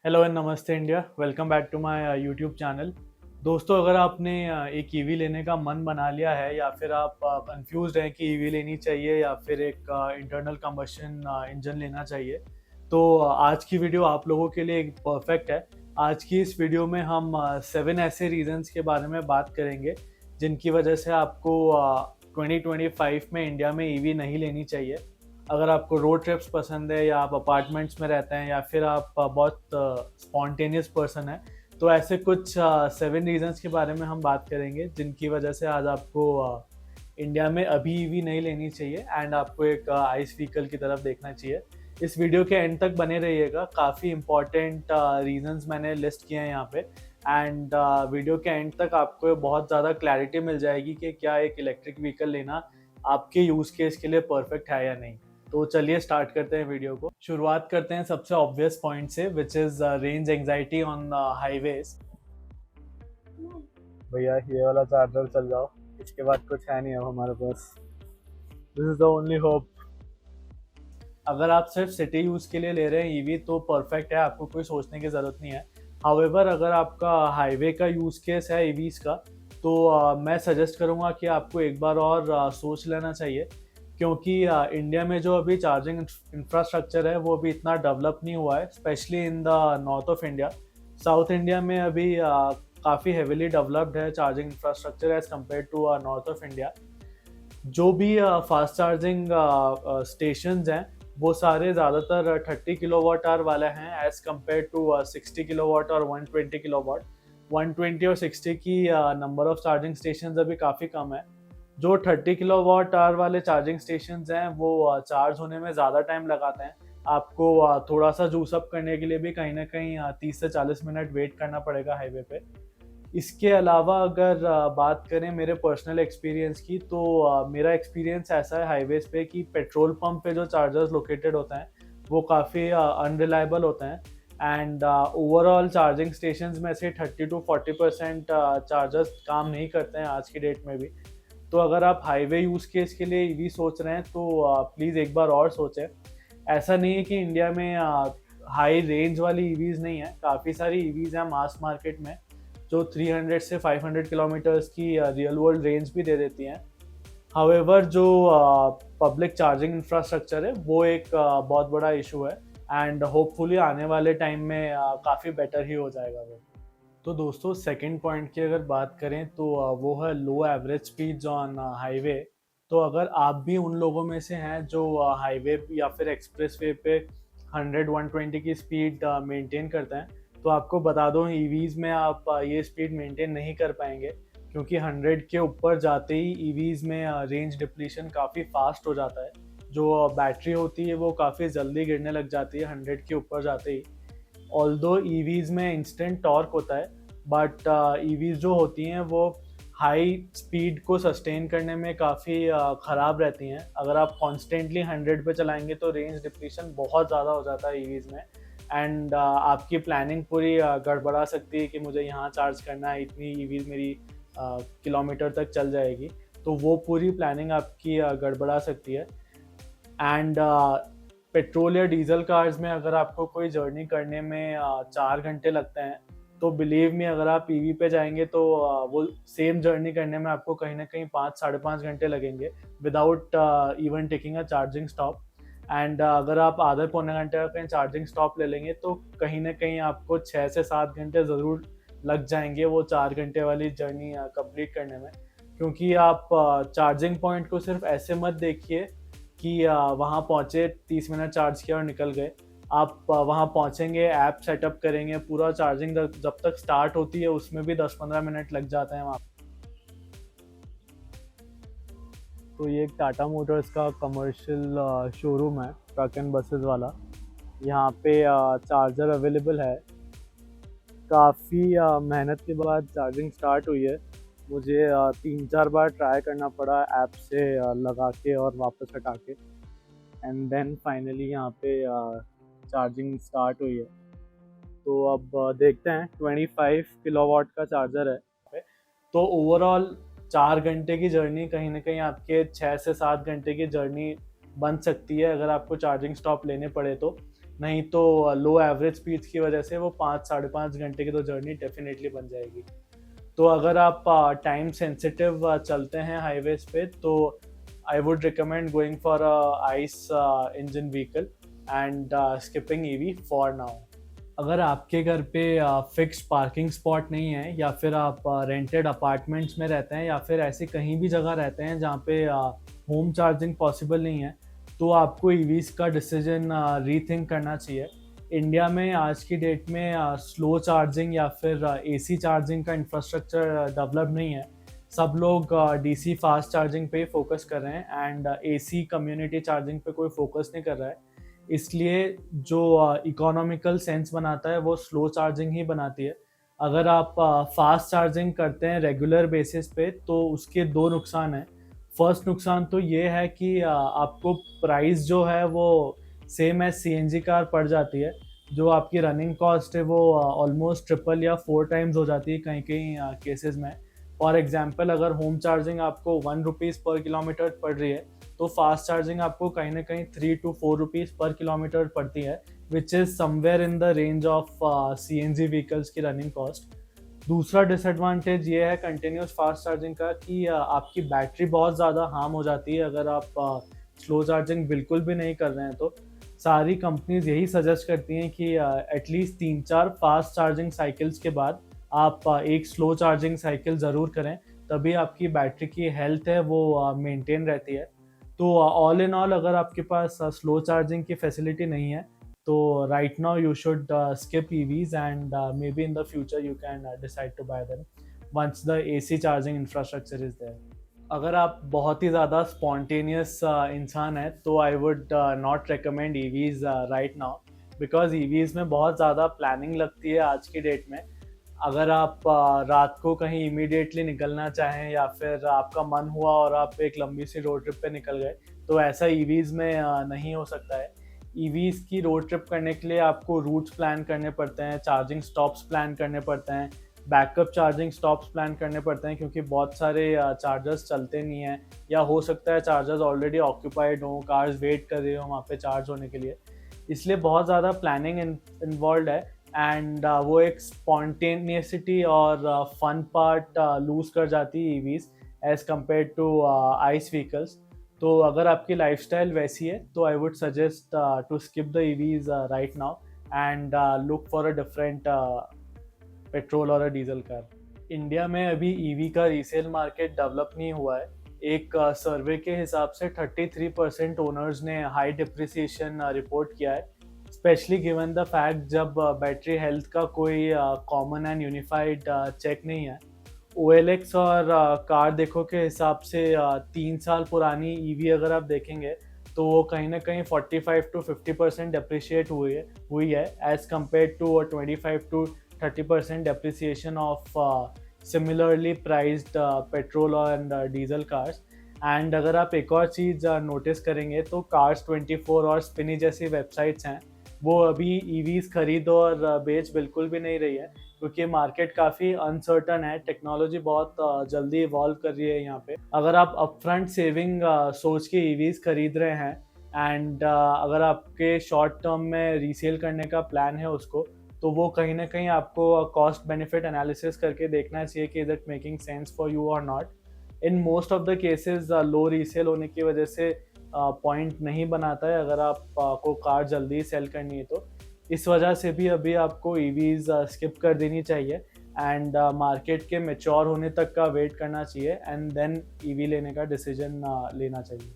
Hello and नमस्ते India. Welcome back to my YouTube channel. दोस्तों, अगर आपने एक ईवी लेने का मन बना लिया है या फिर आप कंफ्यूज्ड हैं कि ईवी लेनी चाहिए या फिर एक इंटरनल कंबशन इंजन लेना चाहिए, तो आज की वीडियो आप लोगों के लिए एक परफेक्ट है। आज की इस वीडियो में हम 7 ऐसे रीजंस के बारे में बात करेंगे जिनकी वजह से आपको 2025 में इंडिया में ईवी नहीं लेनी चाहिए। अगर आपको रोड ट्रिप्स पसंद है या आप अपार्टमेंट्स में रहते हैं या फिर आप बहुत स्पॉन्टेनियस पर्सन है, तो ऐसे कुछ 7 रीजंस के बारे में हम बात करेंगे जिनकी वजह से आज आपको इंडिया में अभी ईवी नहीं लेनी चाहिए एंड आपको एक आइस व्हीकल की तरफ देखना चाहिए। इस वीडियो के एंड तक बने रहिएगा। काफ़ी इंपॉर्टेंट रीजंस मैंने लिस्ट किए हैं यहाँ पे एंड वीडियो के एंड तक आपको बहुत ज़्यादा क्लैरिटी मिल जाएगी कि क्या एक इलेक्ट्रिक व्हीकल लेना आपके यूज़ केस के लिए परफेक्ट है या नहीं। तो चलिए स्टार्ट करते हैं वीडियो को। शुरुआत करते हैं सबसे ऑब्वियस पॉइंट से, which is range anxiety on highways. भैया ये वाला चार्जर चल जाओ, इसके बाद कुछ है नहीं अब हमारे पास। This is the only hope. अगर आप सिर्फ सिटी यूज़ के लिए ले रहे हैं ईवी तो परफेक्ट है, आपको कोई सोचने की ज़रूरत नहीं है। हाउएवर अगर आपका हाईवे का यूज़ केस है ईवीज का, तो मैं सजेस्ट करूँगा कि आपको एक बार और सोच लेना चाहिए, क्योंकि इंडिया में जो अभी चार्जिंग इंफ्रास्ट्रक्चर है वो अभी इतना डेवलप नहीं हुआ है, specially in the north of India. South India में अभी काफ़ी हेविली डेवलप्ड है charging infrastructure as compare to north of India. जो भी फास्ट चार्जिंग स्टेशंस हैं वो सारे ज़्यादातर 30 किलोवाट आवर वाले हैं एज़ कम्पेयर टू 60 किलोवाट और 120 किलोवाट। 120 और 60 की नंबर ऑफ चार्जिंग स्टेशंस अभी काफ़ी कम है। जो 30 किलोवाट आवर वाले चार्जिंग स्टेशंस हैं वो चार्ज होने में ज़्यादा टाइम लगाते हैं। आपको थोड़ा सा जूस अप करने के लिए भी कहीं ना कहीं 30 से 40 मिनट वेट करना पड़ेगा हाईवे पे। इसके अलावा अगर बात करें मेरे पर्सनल एक्सपीरियंस की, तो मेरा एक्सपीरियंस ऐसा है हाईवेज पे कि पेट्रोल पंप पे जो चार्जर्स लोकेटेड होते हैं वो काफ़ी अनरिलायबल होते हैं एंड ओवरऑल चार्जिंग स्टेशंस में से 30 to 40% चार्जर्स काम नहीं करते हैं आज की डेट में भी। तो अगर आप हाईवे यूज़ केस के लिए ईवी सोच रहे हैं तो प्लीज़ एक बार और सोचें। ऐसा नहीं है कि इंडिया में हाई रेंज वाली ईवीज़ नहीं है, काफ़ी सारी ईवीज़ हैं मास मार्केट में जो 300 से 500 किलोमीटर्स की रियल वर्ल्ड रेंज भी दे देती हैं। हाउएवर जो पब्लिक चार्जिंग इंफ्रास्ट्रक्चर है वो एक बहुत बड़ा इशू है एंड होपफुली आने वाले टाइम में काफ़ी बेटर ही हो जाएगा वो। तो दोस्तों, सेकंड पॉइंट की अगर बात करें तो वो है लो एवरेज स्पीड्स ऑन हाईवे। तो अगर आप भी उन लोगों में से हैं जो हाईवे या फिर एक्सप्रेस वे पे 100-120 की स्पीड मेंटेन करते हैं, तो आपको बता दो ईवीज़ में आप ये स्पीड मेंटेन नहीं कर पाएंगे, क्योंकि 100 के ऊपर जाते ही ईवीज़ में रेंज डिप्लीशन काफ़ी फास्ट हो जाता है। जो बैटरी होती है वो काफ़ी जल्दी गिरने लग जाती है 100 के ऊपर जाते ही। ऑल्दो ईवीज़ में इंस्टेंट टॉर्क होता है, बट ईवीज़ जो होती हैं वो हाई स्पीड को सस्टेन करने में काफ़ी ख़राब रहती हैं। अगर आप कॉन्स्टेंटली 100 पे चलाएंगे तो रेंज डिप्लीशन बहुत ज़्यादा हो जाता है ईवीज़ में एंड आपकी प्लानिंग पूरी गड़बड़ा सकती है कि मुझे यहाँ चार्ज करना है, इतनी ईवीज़ मेरी किलोमीटर तक चल जाएगी, तो वो पूरी प्लानिंग आपकी गड़बड़ा सकती है। एंड पेट्रोल या डीजल कार्स में अगर आपको कोई जर्नी करने में 4 घंटे लगते हैं, तो बिलीव मी अगर आप ईवी पे जाएंगे तो वो सेम जर्नी करने में आपको कहीं ना कहीं 5-5.5 घंटे लगेंगे without even taking a charging stop. And अगर आप आधे पौने घंटे का कहीं चार्जिंग स्टॉप ले लेंगे तो कहीं ना कहीं आपको 6 से 7 घंटे ज़रूर लग जाएंगे वो 4 घंटे वाली जर्नी कंप्लीट करने में। क्योंकि आप चार्जिंग पॉइंट को सिर्फ ऐसे मत देखिए कि वहाँ पहुँचे 30 मिनट चार्ज किया और निकल गए। आप वहाँ पहुँचेंगे, ऐप सेटअप करेंगे, पूरा चार्जिंग जब तक स्टार्ट होती है उसमें भी 10-15 मिनट लग जाते हैं वहाँ। तो ये एक टाटा मोटर्स का कमर्शियल शोरूम है, ट्रक एंड बसेस वाला। यहाँ पे चार्जर अवेलेबल है। काफ़ी मेहनत के बाद चार्जिंग स्टार्ट हुई है। मुझे 3-4 बार ट्राई करना पड़ा ऐप से लगा के और वापस हटा के, एंड देन फाइनली यहाँ पे चार्जिंग स्टार्ट हुई है। तो अब देखते हैं, 25 किलोवाट का चार्जर है। तो ओवरऑल 4 घंटे की जर्नी कहीं ना कहीं आपके 6 से 7 घंटे की जर्नी बन सकती है अगर आपको चार्जिंग स्टॉप लेने पड़े तो। नहीं तो लो एवरेज स्पीड्स की वजह से वो 5-5.5 घंटे की तो जर्नी डेफिनेटली बन जाएगी। तो अगर आप टाइम सेंसिटिव चलते हैं हाईवेज पे तो I would recommend going for ice engine vehicle and skipping EV for now. अगर आपके घर पे फिक्स्ड पार्किंग स्पॉट नहीं है या फिर आप रेंटेड अपार्टमेंट्स में रहते हैं या फिर ऐसी कहीं भी जगह रहते हैं जहाँ पे होम चार्जिंग पॉसिबल नहीं है, तो आपको ईवीज का डिसीजन रीथिंक करना चाहिए। इंडिया में आज की डेट में स्लो चार्जिंग या फिर एसी चार्जिंग का इंफ्रास्ट्रक्चर डेवलप नहीं है। सब लोग डीसी फास्ट चार्जिंग पे फोकस कर रहे हैं एंड एसी कम्युनिटी चार्जिंग पे कोई फोकस नहीं कर रहा है। इसलिए जो इकोनॉमिकल सेंस बनाता है वो स्लो चार्जिंग ही बनाती है। अगर आप फास्ट चार्जिंग करते हैं रेगुलर बेसिस पे तो उसके दो नुकसान हैं। फर्स्ट नुकसान तो ये है कि आपको प्राइस जो है वो सेम एज सीएनजी कार पड़ जाती है। जो आपकी रनिंग कॉस्ट है वो ऑलमोस्ट ट्रिपल या 4 टाइम्स हो जाती है कहीं कहीं केसेस में। फॉर एग्जांपल अगर होम चार्जिंग आपको 1 रुपीज़ पर किलोमीटर पड़ रही है तो फास्ट चार्जिंग आपको कहीं ना कहीं 3 to 4 रुपीज़ पर किलोमीटर पड़ती है, which is somewhere in the range of CNG vehicles की रनिंग कॉस्ट। दूसरा डिसएडवांटेज ये है कंटिन्यूस फास्ट चार्जिंग का कि आपकी बैटरी बहुत ज़्यादा हार्म हो जाती है अगर आप स्लो चार्जिंग बिल्कुल भी नहीं कर रहे हैं। तो सारी कंपनीज यही सजेस्ट करती हैं कि एटलीस्ट 3-4 फास्ट चार्जिंग साइकिल्स के बाद आप एक स्लो चार्जिंग साइकिल ज़रूर करें, तभी आपकी बैटरी की हेल्थ है वो मेंटेन रहती है। तो ऑल इन ऑल अगर आपके पास स्लो चार्जिंग की फैसिलिटी नहीं है तो right now you should skip EVs and maybe in the future you can decide to buy them once the AC charging infrastructure is there. अगर आप बहुत ही ज़्यादा स्पॉन्टेनियस इंसान है तो I would not recommend EVs right now, because EVs में बहुत ज़्यादा प्लानिंग लगती है आज की डेट में। अगर आप रात को कहीं इमीडिएटली निकलना चाहें या फिर आपका मन हुआ और आप एक लंबी सी रोड ट्रिप पे निकल गए तो ऐसा EVs में नहीं हो सकता है। EVs की रोड ट्रिप करने के लिए आपको रूट्स प्लान करने पड़ते हैं, चार्जिंग स्टॉप्स प्लान करने पड़ते हैं, बैकअप चार्जिंग स्टॉप्स प्लान करने पड़ते हैं, क्योंकि बहुत सारे चार्जर्स चलते नहीं हैं या हो सकता है चार्जर्स ऑलरेडी ऑक्यूपाइड हों, कार्स वेट कर रहे हो वहाँ पे चार्ज होने के लिए। इसलिए बहुत ज़्यादा प्लानिंग इन्वॉल्व है एंड वो एक स्पॉन्टेनियसिटी और फन पार्ट लूज कर जाती है EVs as compare to ice vehicles. तो अगर आपकी लाइफस्टाइल वैसी है तो I would suggest to skip the EVs right now and look for a different petrol और अ डीजल कार। इंडिया में अभी EV का रीसेल मार्केट डेवलप नहीं हुआ है। एक सर्वे के हिसाब से 33% ओनर्स ने हाई डिप्रिसिएशन रिपोर्ट किया है, स्पेशली गिवन द फैक्ट जब बैटरी हेल्थ का कोई कॉमन एंड यूनिफाइड चेक नहीं है। OLX और कार देखो के हिसाब से 3 साल पुरानी EV अगर आप देखेंगे तो वो कहीं ना कहीं 45 to 50% डेप्रिशिएट हुई है as compare to 25 to 30% depreciation of similarly priced petrol and diesel cars. And अगर आप एक और चीज़ नोटिस करेंगे तो Cars24 और स्पिनी जैसी वेबसाइट्स हैं वो अभी EVs खरीद और बेच बिल्कुल भी नहीं रही है, क्योंकि मार्केट काफ़ी अनसर्टन है, टेक्नोलॉजी बहुत जल्दी इवॉल्व कर रही है यहाँ पे। अगर आप अपफ्रंट सेविंग सोच के EVs खरीद रहे हैं एंड अगर आपके शॉर्ट टर्म में रीसेल करने का प्लान है उसको, तो वो कहीं ना कहीं आपको कॉस्ट बेनिफिट एनालिसिस करके देखना चाहिए कि is it making sense for you और not. In most of the cases low resale होने की वजह से पॉइंट नहीं बनाता है अगर आप को कार जल्दी सेल करनी है तो। इस वजह से भी अभी आपको EVs स्किप कर देनी चाहिए एंड मार्केट के मैच्योर होने तक का वेट करना चाहिए एंड देन EV लेने का डिसीजन लेना चाहिए।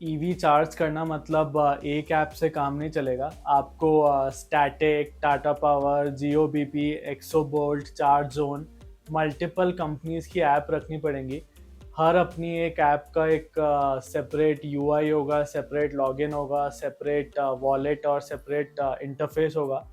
EV चार्ज करना मतलब एक ऐप से काम नहीं चलेगा। आपको Static, Tata Power, Jio BP, Exobolt, charge zone, multiple companies की ऐप रखनी पड़ेंगी। हर अपनी एक ऐप का एक सेपरेट UI होगा, सेपरेट लॉगिन होगा, सेपरेट वॉलेट और सेपरेट इंटरफेस होगा।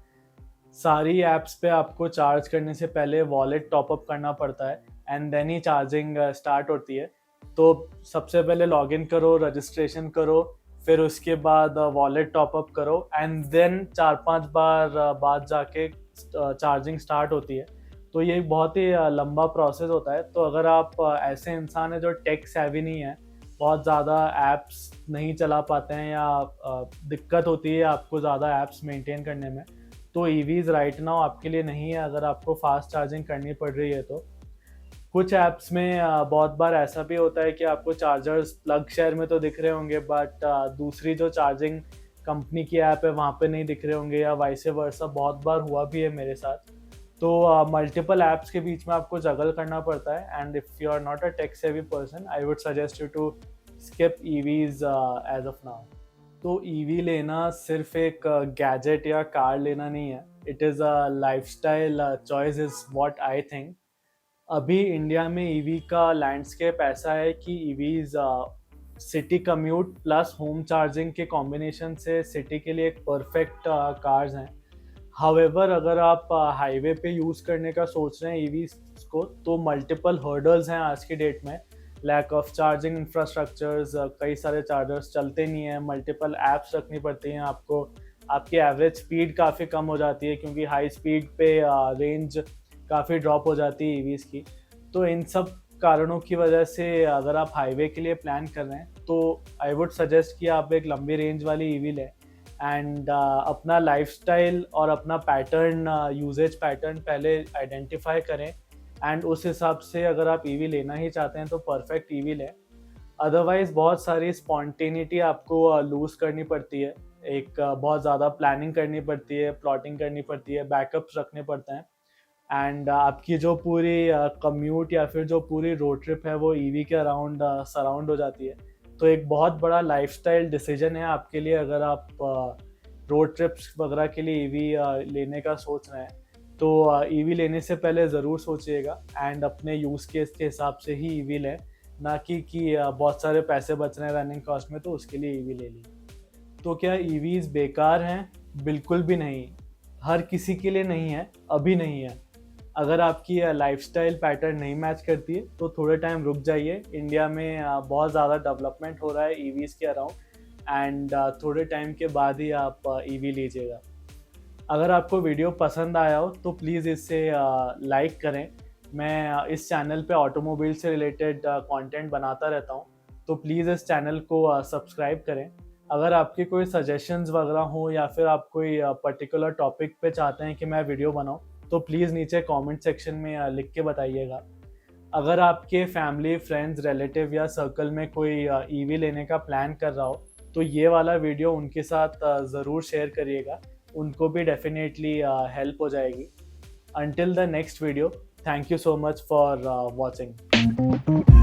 सारी ऐप्स पे आपको चार्ज करने से पहले वॉलेट टॉपअप करना पड़ता है एंड देन ही चार्जिंग स्टार्ट होती है। तो सबसे पहले लॉगिन करो, रजिस्ट्रेशन करो, फिर उसके बाद वॉलेट टॉपअप करो एंड देन 4-5 बार बाद जाके चार्जिंग स्टार्ट होती है। तो ये बहुत ही लंबा प्रोसेस होता है। तो अगर आप ऐसे इंसान है जो टेक सेवी नहीं है बहुत ज़्यादा ऐप्स नहीं चला पाते हैं या दिक्कत होती है आपको ज़्यादा ऐप्स मेंटेन करने में, तो ईवीज़ राइट नाउ आपके लिए नहीं है अगर आपको फास्ट चार्जिंग करनी पड़ रही है तो। कुछ ऐप्स में बहुत बार ऐसा भी होता है कि आपको चार्जर्स प्लग शेयर में तो दिख रहे होंगे, बट दूसरी जो चार्जिंग कंपनी की ऐप है वहाँ पे नहीं दिख रहे होंगे, या वाइस वर्सा। बहुत बार हुआ भी है मेरे साथ। तो मल्टीपल ऐप्स के बीच में आपको जगल करना पड़ता है, and if you are not a tech savvy person, I would suggest you to skip EVs as of now. तो ईवी लेना सिर्फ एक गैजेट या कार लेना नहीं है, it is a lifestyle choice is what I think. अभी India में ईवी का लैंडस्केप ऐसा है कि EVs city commute plus home charging के कॉम्बिनेशन से सिटी के लिए एक परफेक्ट कार्स हैं। हावेवर अगर आप हाईवे पे यूज़ करने का सोच रहे हैं ईवीज को, तो मल्टीपल हर्डल्स हैं आज की डेट में। लैक ऑफ चार्जिंग इंफ्रास्ट्रक्चर्स, कई सारे चार्जर्स चलते नहीं हैं, मल्टीपल ऐप्स रखनी पड़ती हैं आपको, आपकी एवरेज स्पीड काफ़ी कम हो जाती है क्योंकि हाई स्पीड पे रेंज काफ़ी ड्रॉप हो जाती है ईवीज़ की। तो इन सब कारणों की वजह से अगर आप हाईवे के लिए प्लान कर रहे हैं तो आई वुड सजेस्ट कि आप एक लंबी रेंज वाली ईवी लें, एंड अपना लाइफस्टाइल और अपना पैटर्न, यूजेज पैटर्न पहले आइडेंटिफाई करें, एंड उस हिसाब से अगर आप ईवी लेना ही चाहते हैं तो परफेक्ट ईवी लें। अदरवाइज बहुत सारी स्पॉन्टेनिटी आपको लूज़ करनी पड़ती है, एक बहुत ज़्यादा प्लानिंग करनी पड़ती है, प्लॉटिंग करनी पड़ती है, बैकअप्स रखने पड़ते हैं, एंड आपकी जो पूरी कम्यूट या फिर जो पूरी रोड ट्रिप है वो ईवी के अराउंड सराउंड हो जाती है। तो एक बहुत बड़ा लाइफस्टाइल डिसीजन है आपके लिए अगर आप रोड ट्रिप्स वगैरह के लिए ईवी लेने का सोच रहे हैं। तो ईवी लेने से पहले ज़रूर सोचिएगा, एंड अपने यूज़ केस के हिसाब से ही ईवी लें, ना कि बहुत सारे पैसे बच रहे हैं रनिंग कॉस्ट में तो उसके लिए ईवी ले ली। तो क्या ईवीज़ बेकार हैं? बिल्कुल भी नहीं। हर किसी के लिए नहीं है, अभी नहीं है। अगर आपकी लाइफस्टाइल पैटर्न नहीं मैच करती है तो थोड़े टाइम रुक जाइए। इंडिया में बहुत ज़्यादा डेवलपमेंट हो रहा है ईवीज़ के अराउंड, एंड थोड़े टाइम के बाद ही आप ईवी लीजिएगा। अगर आपको वीडियो पसंद आया हो तो प्लीज़ इसे लाइक करें। मैं इस चैनल पे ऑटोमोबाइल से रिलेटेड कंटेंट बनाता रहता हूँ, तो प्लीज़ इस चैनल को सब्सक्राइब करें। अगर आपके कोई सजेशंस वगैरह हो या फिर आप कोई पर्टिकुलर टॉपिक पे चाहते हैं कि मैं वीडियो बनाऊँ, तो प्लीज़ नीचे कमेंट सेक्शन में लिख के बताइएगा। अगर आपके फैमिली, फ्रेंड्स, रिलेटिव या सर्कल में कोई ईवी लेने का प्लान कर रहा हो तो ये वाला वीडियो उनके साथ ज़रूर शेयर करिएगा, उनको भी डेफिनेटली हेल्प हो जाएगी। Until the next video, thank you so much for watching.